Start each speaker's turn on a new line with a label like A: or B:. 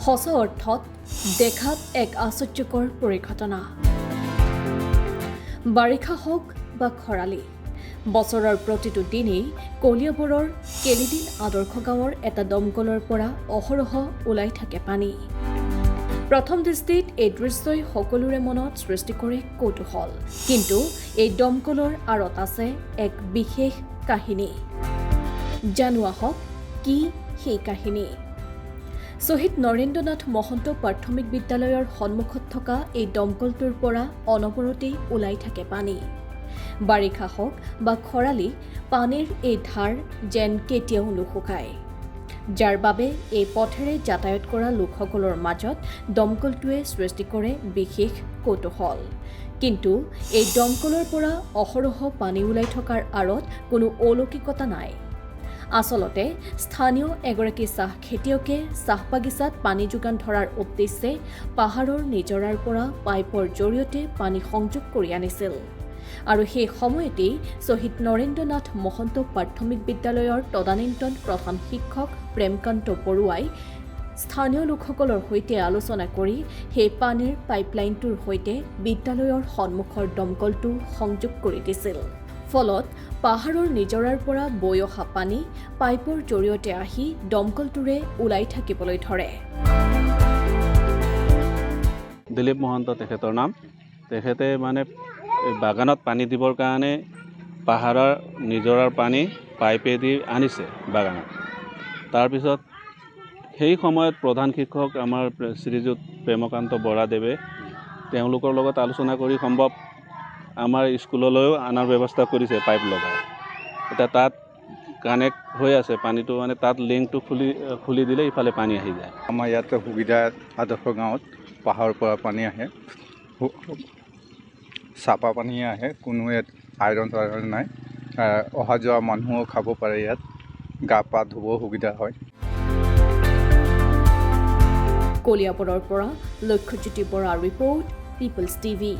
A: সঁচা অৰ্থত দেখাত এক আশ্চৰ্যকৰ পৰিঘটনা। বাৰিষা হওক বা খৰালি, বছৰৰ প্ৰতিটো দিনেই কলিয়াবৰৰ কেলিদিন আদৰ্শ গাঁৱৰ এটা দমকলৰ পৰা অহৰহ ওলাই থাকে পানী। প্ৰথম দৃষ্টিত এই দৃশ্যই সকলোৰে মনত সৃষ্টি কৰে কৌতূহল, কিন্তু এই দমকলৰ আঁৰত আছে এক বিশেষ কাহিনী। জানো আহক কি সেই কাহিনী। শ্বহীদ নৰেন্দ্ৰনাথ মহন্ত প্ৰাথমিক বিদ্যালয়ৰ সন্মুখত থকা এই দমকলটোৰ পৰা অনবৰতেই ওলাই থাকে পানী। বাৰিষা হওক বা খৰালি, পানীৰ এই ধাৰ যেন কেতিয়াও নুশুকায়, যাৰ বাবে এই পথেৰে যাতায়াত কৰা লোকসকলৰ মাজত দমকলটোৱে সৃষ্টি কৰে বিশেষ কৌতূহল। কিন্তু এই দমকলৰ পৰা অহৰহ পানী ওলাই থকাৰ আঁৰত কোনো অলৌকিকতা নাই। আচলতে স্থানীয় এগৰাকী চাহ খেতিয়কে চাহ বাগিচাত পানী যোগান ধৰাৰ উদ্দেশ্যে পাহাৰৰ নিজৰাৰ পৰা পাইপৰ জৰিয়তে পানী সংযোগ কৰি আনিছিল। আৰু সেই সময়তেই শ্বহীদ নৰেন্দ্ৰনাথ মহন্ত প্ৰাথমিক বিদ্যালয়ৰ তদানীন্তন প্ৰধান শিক্ষক প্ৰেমকান্ত বৰুৱাই স্থানীয় লোকসকলৰ সৈতে আলোচনা কৰি সেই পানীৰ পাইপলাইনটোৰ সৈতে বিদ্যালয়ৰ সন্মুখৰ দমকলটো সংযোগ কৰি দিছিল। ফলত পাহাৰৰ নিজৰাৰ পৰা বৈ অহা পানী পাইপৰ জৰিয়তে আহি দমকলটোৰে ওলাই থাকিবলৈ ধৰে।
B: দিলীপ মহন্ত তেখেতৰ নাম। তেখেতে বাগানত পানী দিবৰ কাৰণে পাহাৰৰ নিজৰাৰ পানী পাইপেদি আনিছে বাগানত। তাৰপিছত সেই সময়ত প্ৰধান শিক্ষক আমাৰ শ্ৰীযুত প্ৰেমকান্ত বৰাদেৱে তেওঁলোকৰ লগত আলোচনা কৰি সম্ভৱ আমাৰ স্কুললৈও আনাৰ ব্যৱস্থা কৰিছে পাইপ লগাই। এতিয়া তাত কানেক্ট হৈ আছে পানীটো, তাত লিংকটো খুলি দিলে ইফালে পানী আহি যায়।
C: আমাৰ ইয়াতে সুবিধা আদৰ্শ গাঁৱত পাহাৰৰ পৰা পানী আহে, চাপা পানী আহে, কোনো ইয়াত আইৰণ নাই। অহা যোৱা মানুহো খাব পাৰে, ইয়াত গা পা ধুব সুবিধা হয়।
A: কলিয়াবৰৰ পৰা লক্ষ্যজ্যোতি বৰাৰ ৰিপৰ্ট, পিপলছ টিভি।